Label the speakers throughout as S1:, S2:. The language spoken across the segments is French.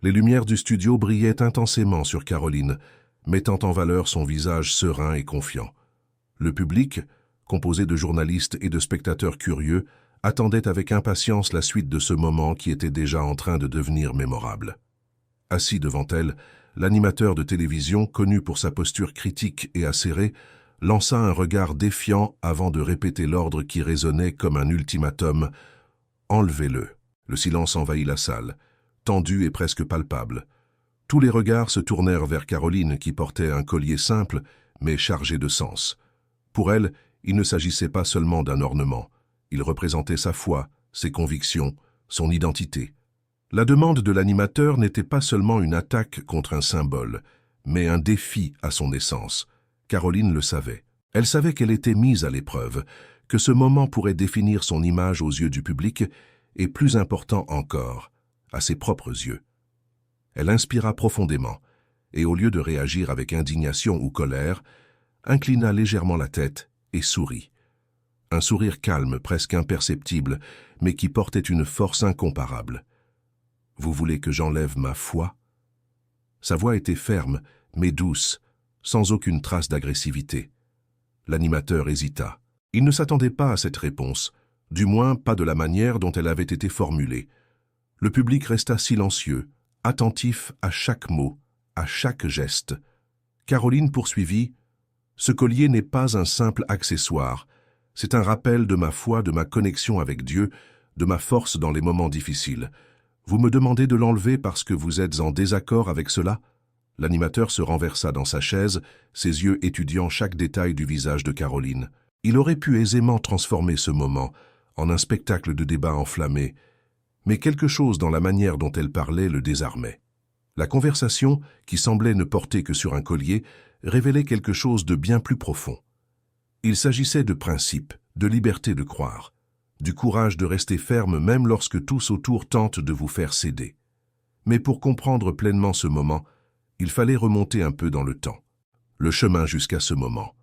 S1: Les lumières du studio brillaient intensément sur Caroline, mettant en valeur son visage serein et confiant. Le public, composé de journalistes et de spectateurs curieux, attendait avec impatience la suite de ce moment qui était déjà en train de devenir mémorable. Assis devant elle, l'animateur de télévision, connu pour sa posture critique et acérée, lança un regard défiant avant de répéter l'ordre qui résonnait comme un ultimatum « Enlevez-le ». Le silence envahit la salle, tendu et presque palpable. Tous les regards se tournèrent vers Caroline qui portait un collier simple, mais chargé de sens. Pour elle, il ne s'agissait pas seulement d'un ornement. Il représentait sa foi, ses convictions, son identité. La demande de l'animateur n'était pas seulement une attaque contre un symbole, mais un défi à son essence. Caroline le savait. Elle savait qu'elle était mise à l'épreuve, que ce moment pourrait définir son image aux yeux du public, et plus important encore, à ses propres yeux. Elle inspira profondément, et au lieu de réagir avec indignation ou colère, inclina légèrement la tête et sourit. Un sourire calme, presque imperceptible, mais qui portait une force incomparable. « Vous voulez que j'enlève ma foi ?» Sa voix était ferme, mais douce, sans aucune trace d'agressivité. L'animateur hésita. Il ne s'attendait pas à cette réponse, du moins pas de la manière dont elle avait été formulée. Le public resta silencieux, attentif à chaque mot, à chaque geste. Caroline poursuivit « Ce collier n'est pas un simple accessoire. C'est un rappel de ma foi, de ma connexion avec Dieu, de ma force dans les moments difficiles. Vous me demandez de l'enlever parce que vous êtes en désaccord avec cela ?» L'animateur se renversa dans sa chaise, ses yeux étudiant chaque détail du visage de Caroline. Il aurait pu aisément transformer ce moment en un spectacle de débat enflammé, mais quelque chose dans la manière dont elle parlait le désarmait. La conversation, qui semblait ne porter que sur un collier, révélait quelque chose de bien plus profond. Il s'agissait de principes, de liberté de croire, du courage de rester ferme même lorsque tous autour tentent de vous faire céder. Mais pour comprendre pleinement ce moment, il fallait remonter un peu dans le temps. Le chemin jusqu'à ce moment.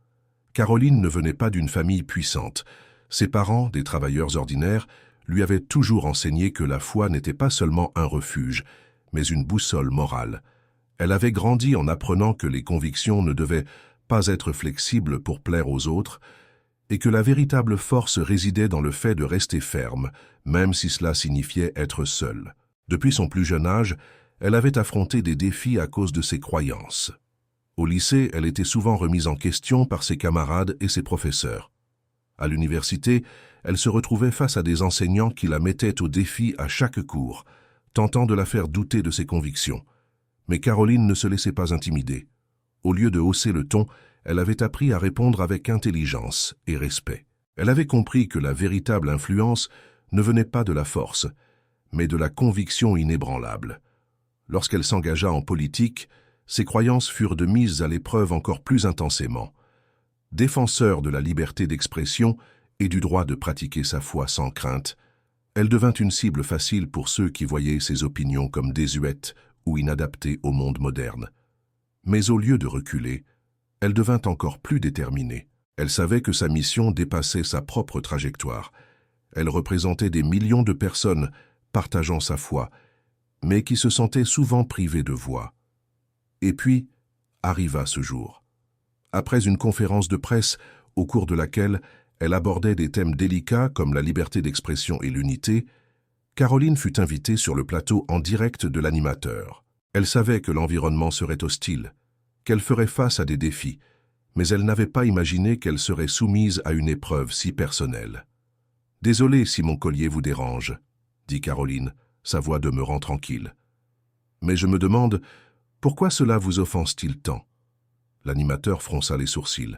S1: Caroline ne venait pas d'une famille puissante. Ses parents, des travailleurs ordinaires, lui avaient toujours enseigné que la foi n'était pas seulement un refuge, mais une boussole morale. Elle avait grandi en apprenant que les convictions ne devaient pas être flexibles pour plaire aux autres, et que la véritable force résidait dans le fait de rester ferme, même si cela signifiait être seule. Depuis son plus jeune âge, elle avait affronté des défis à cause de ses croyances. Au lycée, elle était souvent remise en question par ses camarades et ses professeurs. À l'université, elle se retrouvait face à des enseignants qui la mettaient au défi à chaque cours, tentant de la faire douter de ses convictions. Mais Caroline ne se laissait pas intimider. Au lieu de hausser le ton, elle avait appris à répondre avec intelligence et respect. Elle avait compris que la véritable influence ne venait pas de la force, mais de la conviction inébranlable. Lorsqu'elle s'engagea en politique, ses croyances furent de mise à l'épreuve encore plus intensément. Défenseur de la liberté d'expression et du droit de pratiquer sa foi sans crainte, elle devint une cible facile pour ceux qui voyaient ses opinions comme désuètes ou inadaptées au monde moderne. Mais au lieu de reculer, elle devint encore plus déterminée. Elle savait que sa mission dépassait sa propre trajectoire. Elle représentait des millions de personnes partageant sa foi, mais qui se sentaient souvent privées de voix. Et puis, arriva ce jour. Après une conférence de presse au cours de laquelle elle abordait des thèmes délicats comme la liberté d'expression et l'unité, Caroline fut invitée sur le plateau en direct de l'animateur. Elle savait que l'environnement serait hostile, qu'elle ferait face à des défis, mais elle n'avait pas imaginé qu'elle serait soumise à une épreuve si personnelle. « Désolée si mon collier vous dérange », dit Caroline, sa voix demeurant tranquille. « Mais je me demande, pourquoi cela vous offense-t-il tant ?» L'animateur fronça les sourcils.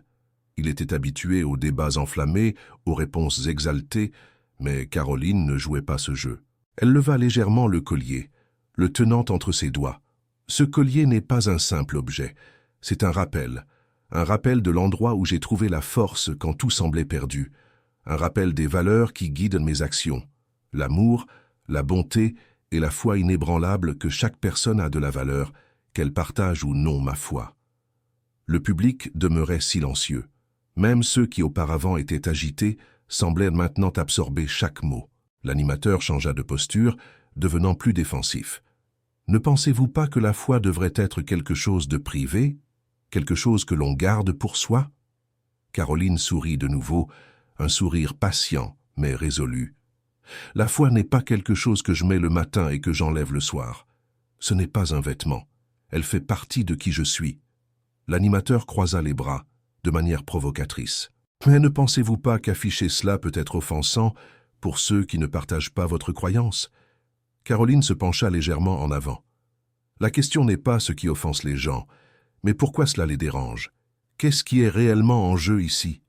S1: Il était habitué aux débats enflammés, aux réponses exaltées, mais Caroline ne jouait pas ce jeu. Elle leva légèrement le collier, le tenant entre ses doigts. Ce collier n'est pas un simple objet, c'est un rappel de l'endroit où j'ai trouvé la force quand tout semblait perdu, un rappel des valeurs qui guident mes actions, l'amour, la bonté et la foi inébranlable que chaque personne a de la valeur, qu'elle partage ou non ma foi. Le public demeurait silencieux. Même ceux qui auparavant étaient agités semblaient maintenant absorber chaque mot. L'animateur changea de posture, devenant plus défensif. « Ne pensez-vous pas que la foi devrait être quelque chose de privé, quelque chose que l'on garde pour soi? Caroline sourit de nouveau, un sourire patient mais résolu. La foi n'est pas quelque chose que je mets le matin et que j'enlève le soir. Ce n'est pas un vêtement. Elle fait partie de qui je suis. L'animateur croisa les bras, de manière provocatrice. Mais ne pensez-vous pas qu'afficher cela peut être offensant pour ceux qui ne partagent pas votre croyance? Caroline se pencha légèrement en avant. La question n'est pas ce qui offense les gens, mais pourquoi cela les dérange? Qu'est-ce qui est réellement en jeu ici?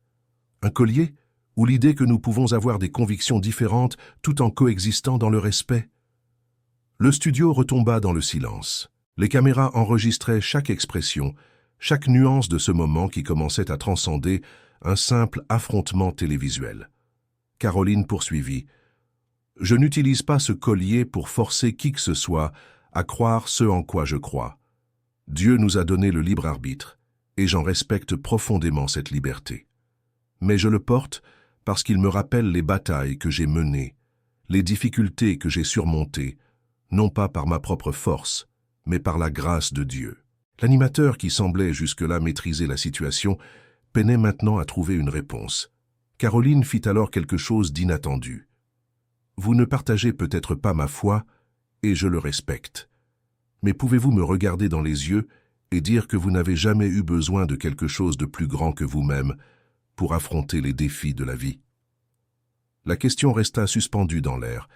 S1: Un collier? Ou l'idée que nous pouvons avoir des convictions différentes tout en coexistant dans le respect? Le studio retomba dans le silence. Les caméras enregistraient chaque expression, chaque nuance de ce moment qui commençait à transcender un simple affrontement télévisuel. Caroline poursuivit. « Je n'utilise pas ce collier pour forcer qui que ce soit à croire ce en quoi je crois. Dieu nous a donné le libre arbitre, et j'en respecte profondément cette liberté. Mais je le porte parce qu'il me rappelle les batailles que j'ai menées, les difficultés que j'ai surmontées, non pas par ma propre force, mais par la grâce de Dieu. » L'animateur, qui semblait jusque-là maîtriser la situation, peinait maintenant à trouver une réponse. Caroline fit alors quelque chose d'inattendu. « Vous ne partagez peut-être pas ma foi, et je le respecte. Mais pouvez-vous me regarder dans les yeux et dire que vous n'avez jamais eu besoin de quelque chose de plus grand que vous-même pour affronter les défis de la vie? » La question resta suspendue dans l'air,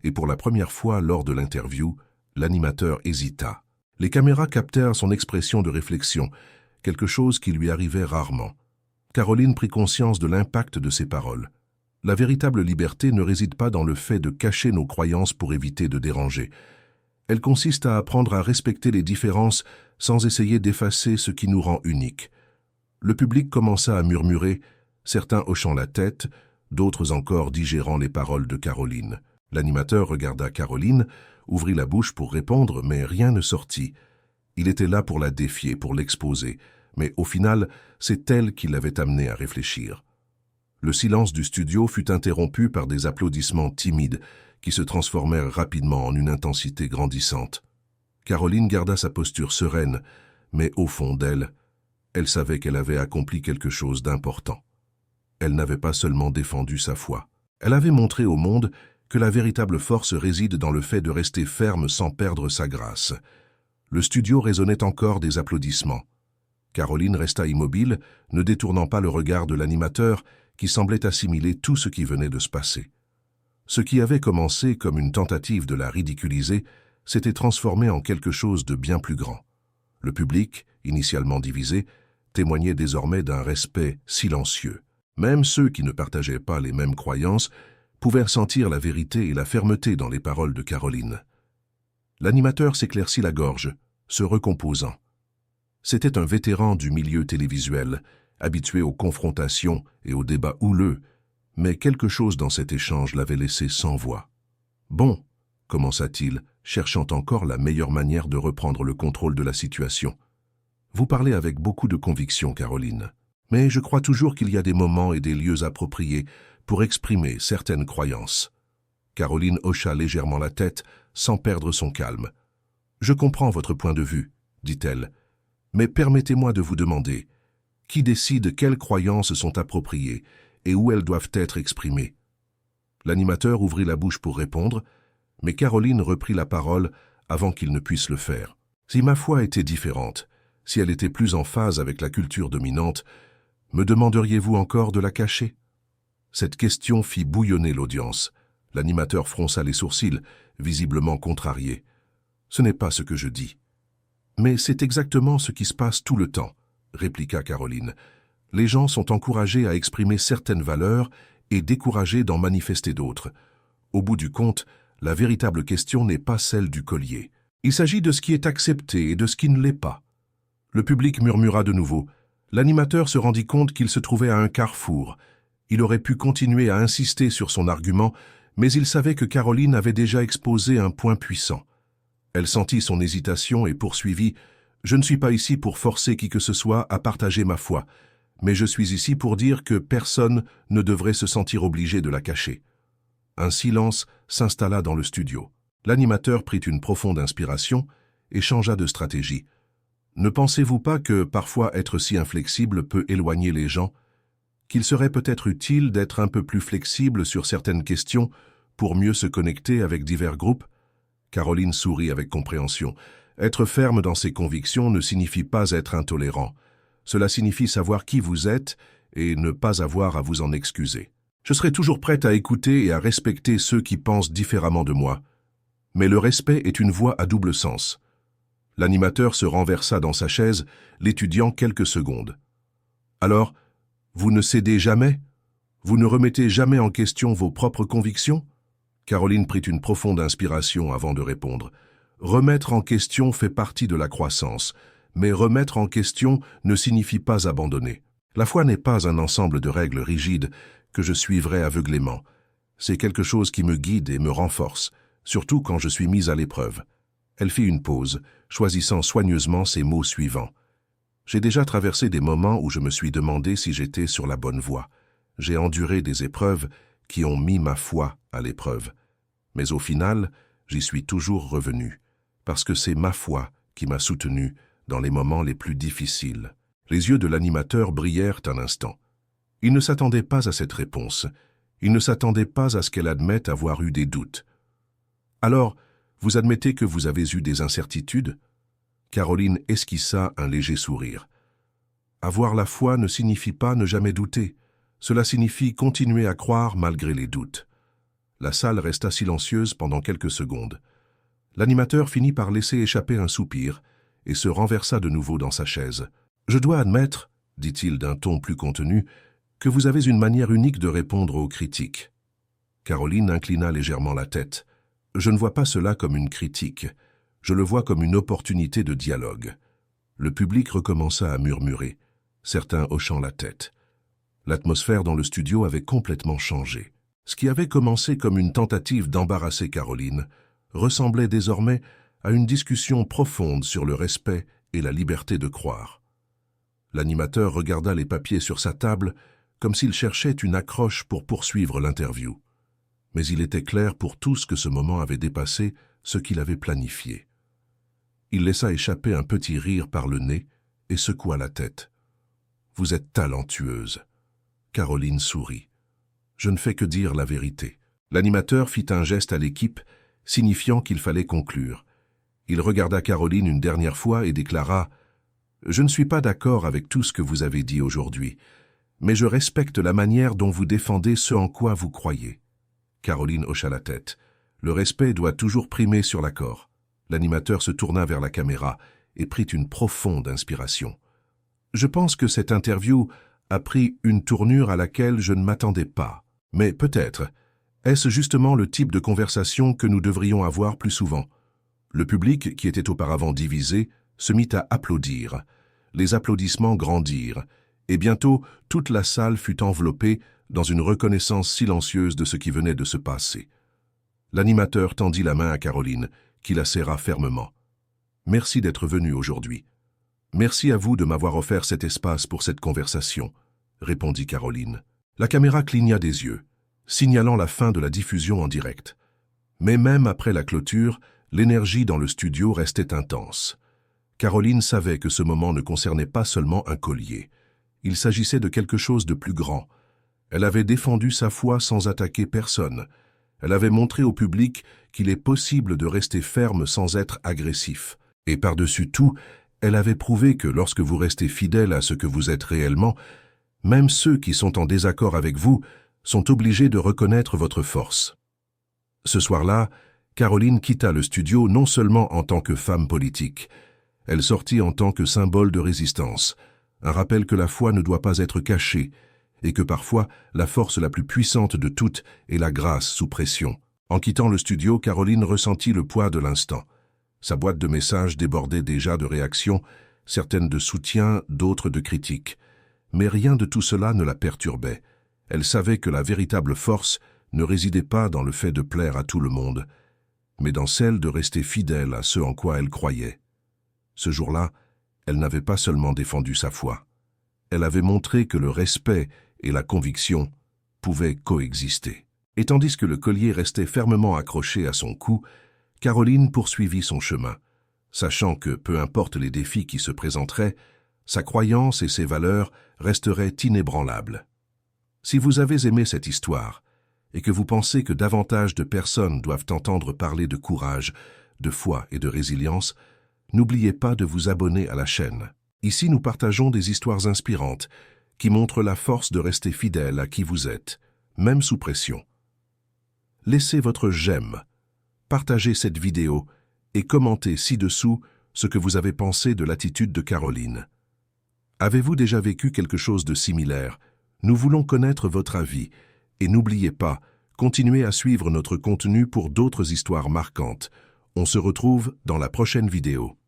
S1: et pour la première fois lors de l'interview, l'animateur hésita. Les caméras captèrent son expression de réflexion, quelque chose qui lui arrivait rarement. Caroline prit conscience de l'impact de ses paroles. La véritable liberté ne réside pas dans le fait de cacher nos croyances pour éviter de déranger. Elle consiste à apprendre à respecter les différences sans essayer d'effacer ce qui nous rend uniques. Le public commença à murmurer, certains hochant la tête, d'autres encore digérant les paroles de Caroline. L'animateur regarda Caroline, ouvrit la bouche pour répondre, mais rien ne sortit. Il était là pour la défier, pour l'exposer, mais au final, c'est elle qui l'avait amené à réfléchir. Le silence du studio fut interrompu par des applaudissements timides qui se transformèrent rapidement en une intensité grandissante. Caroline garda sa posture sereine, mais au fond d'elle, elle savait qu'elle avait accompli quelque chose d'important. Elle n'avait pas seulement défendu sa foi. Elle avait montré au monde que la véritable force réside dans le fait de rester ferme sans perdre sa grâce. Le studio résonnait encore des applaudissements. Caroline resta immobile, ne détournant pas le regard de l'animateur qui semblait assimiler tout ce qui venait de se passer. Ce qui avait commencé comme une tentative de la ridiculiser s'était transformé en quelque chose de bien plus grand. Le public, initialement divisé, témoignait désormais d'un respect silencieux. Même ceux qui ne partageaient pas les mêmes croyances pouvaient sentir la vérité et la fermeté dans les paroles de Caroline. L'animateur s'éclaircit la gorge, se recomposant. C'était un vétéran du milieu télévisuel, habitué aux confrontations et aux débats houleux, mais quelque chose dans cet échange l'avait laissé sans voix. « Bon, » commença-t-il, cherchant encore la meilleure manière de reprendre le contrôle de la situation. « Vous parlez avec beaucoup de conviction, Caroline. Mais je crois toujours qu'il y a des moments et des lieux appropriés pour exprimer certaines croyances. » Caroline hocha légèrement la tête, sans perdre son calme. « Je comprends votre point de vue, » dit-elle, « mais permettez-moi de vous demander, qui décide quelles croyances sont appropriées et où elles doivent être exprimées? » L'animateur ouvrit la bouche pour répondre, mais Caroline reprit la parole avant qu'il ne puisse le faire. « Si ma foi était différente, si elle était plus en phase avec la culture dominante, me demanderiez-vous encore de la cacher ?» Cette question fit bouillonner l'audience. L'animateur fronça les sourcils, visiblement contrarié. « Ce n'est pas ce que je dis. »« Mais c'est exactement ce qui se passe tout le temps, » répliqua Caroline. « Les gens sont encouragés à exprimer certaines valeurs et découragés d'en manifester d'autres. Au bout du compte, la véritable question n'est pas celle du collier. Il s'agit de ce qui est accepté et de ce qui ne l'est pas. » Le public murmura de nouveau. L'animateur se rendit compte qu'il se trouvait à un carrefour. Il aurait pu continuer à insister sur son argument, mais il savait que Caroline avait déjà exposé un point puissant. Elle sentit son hésitation et poursuivit « Je ne suis pas ici pour forcer qui que ce soit à partager ma foi, mais je suis ici pour dire que personne ne devrait se sentir obligé de la cacher. » Un silence s'installa dans le studio. L'animateur prit une profonde inspiration et changea de stratégie. Ne pensez-vous pas que parfois être si inflexible peut éloigner les gens, qu'il serait peut-être utile d'être un peu plus flexible sur certaines questions pour mieux se connecter avec divers groupes? Caroline sourit avec compréhension. Être ferme dans ses convictions ne signifie pas être intolérant. Cela signifie savoir qui vous êtes et ne pas avoir à vous en excuser. Je serai toujours prête à écouter et à respecter ceux qui pensent différemment de moi. Mais le respect est une voie à double sens. L'animateur se renversa dans sa chaise, l'étudiant quelques secondes. Alors, vous ne cédez jamais? Vous ne remettez jamais en question vos propres convictions? Caroline prit une profonde inspiration avant de répondre. Remettre en question fait partie de la croissance, mais remettre en question ne signifie pas abandonner. La foi n'est pas un ensemble de règles rigides que je suivrai aveuglément. C'est quelque chose qui me guide et me renforce, surtout quand je suis mise à l'épreuve. Elle fit une pause, choisissant soigneusement ses mots suivants. J'ai déjà traversé des moments où je me suis demandé si j'étais sur la bonne voie. J'ai enduré des épreuves qui ont mis ma foi à l'épreuve. Mais au final, j'y suis toujours revenu, parce que c'est ma foi qui m'a soutenu dans les moments les plus difficiles. Les yeux de l'animateur brillèrent un instant. Il ne s'attendait pas à cette réponse. Il ne s'attendait pas à ce qu'elle admette avoir eu des doutes. Alors, vous admettez que vous avez eu des incertitudes? Caroline esquissa un léger sourire. Avoir la foi ne signifie pas ne jamais douter. Cela signifie continuer à croire malgré les doutes. La salle resta silencieuse pendant quelques secondes. L'animateur finit par laisser échapper un soupir et se renversa de nouveau dans sa chaise. « Je dois admettre, dit-il d'un ton plus contenu, que vous avez une manière unique de répondre aux critiques. » Caroline inclina légèrement la tête. « Je ne vois pas cela comme une critique. Je le vois comme une opportunité de dialogue. » Le public recommença à murmurer, certains hochant la tête. L'atmosphère dans le studio avait complètement changé. Ce qui avait commencé comme une tentative d'embarrasser Caroline ressemblait désormais à une discussion profonde sur le respect et la liberté de croire. L'animateur regarda les papiers sur sa table comme s'il cherchait une accroche pour poursuivre l'interview. Mais il était clair pour tous que ce moment avait dépassé ce qu'il avait planifié. Il laissa échapper un petit rire par le nez et secoua la tête. « Vous êtes talentueuse. » Caroline sourit. « Je ne fais que dire la vérité. » L'animateur fit un geste à l'équipe, signifiant qu'il fallait conclure. Il regarda Caroline une dernière fois et déclara « Je ne suis pas d'accord avec tout ce que vous avez dit aujourd'hui, mais je respecte la manière dont vous défendez ce en quoi vous croyez. » Caroline hocha la tête. « Le respect doit toujours primer sur l'accord. » L'animateur se tourna vers la caméra et prit une profonde inspiration. « Je pense que cette interview a pris une tournure à laquelle je ne m'attendais pas. Mais peut-être, est-ce justement le type de conversation que nous devrions avoir plus souvent? » Le public, qui était auparavant divisé, se mit à applaudir. Les applaudissements grandirent, et bientôt toute la salle fut enveloppée dans une reconnaissance silencieuse de ce qui venait de se passer. L'animateur tendit la main à Caroline, qui la serra fermement. « Merci d'être venue aujourd'hui. Merci à vous de m'avoir offert cet espace pour cette conversation, » répondit Caroline. La caméra cligna des yeux, signalant la fin de la diffusion en direct. Mais même après la clôture, l'énergie dans le studio restait intense. Caroline savait que ce moment ne concernait pas seulement un collier. Il s'agissait de quelque chose de plus grand. Elle avait défendu sa foi sans attaquer personne. Elle avait montré au public qu'il est possible de rester ferme sans être agressif. Et par-dessus tout, elle avait prouvé que lorsque vous restez fidèle à ce que vous êtes réellement, même ceux qui sont en désaccord avec vous sont obligés de reconnaître votre force. Ce soir-là, Caroline quitta le studio non seulement en tant que femme politique. Elle sortit en tant que symbole de résistance, un rappel que la foi ne doit pas être cachée, et que parfois, la force la plus puissante de toutes est la grâce sous pression. En quittant le studio, Caroline ressentit le poids de l'instant. Sa boîte de messages débordait déjà de réactions, certaines de soutien, d'autres de critiques. Mais rien de tout cela ne la perturbait. Elle savait que la véritable force ne résidait pas dans le fait de plaire à tout le monde, mais dans celle de rester fidèle à ce en quoi elle croyait. Ce jour-là, elle n'avait pas seulement défendu sa foi. Elle avait montré que le respect et la conviction pouvaient coexister. Et tandis que le collier restait fermement accroché à son cou, Caroline poursuivit son chemin, sachant que, peu importe les défis qui se présenteraient, sa croyance et ses valeurs resteraient inébranlables. Si vous avez aimé cette histoire, et que vous pensez que davantage de personnes doivent entendre parler de courage, de foi et de résilience, n'oubliez pas de vous abonner à la chaîne. Ici, nous partageons des histoires inspirantes qui montrent la force de rester fidèle à qui vous êtes, même sous pression. Laissez votre j'aime, partagez cette vidéo et commentez ci-dessous ce que vous avez pensé de l'attitude de Caroline. Avez-vous déjà vécu quelque chose de similaire? Nous voulons connaître votre avis et n'oubliez pas, continuez à suivre notre contenu pour d'autres histoires marquantes. On se retrouve dans la prochaine vidéo.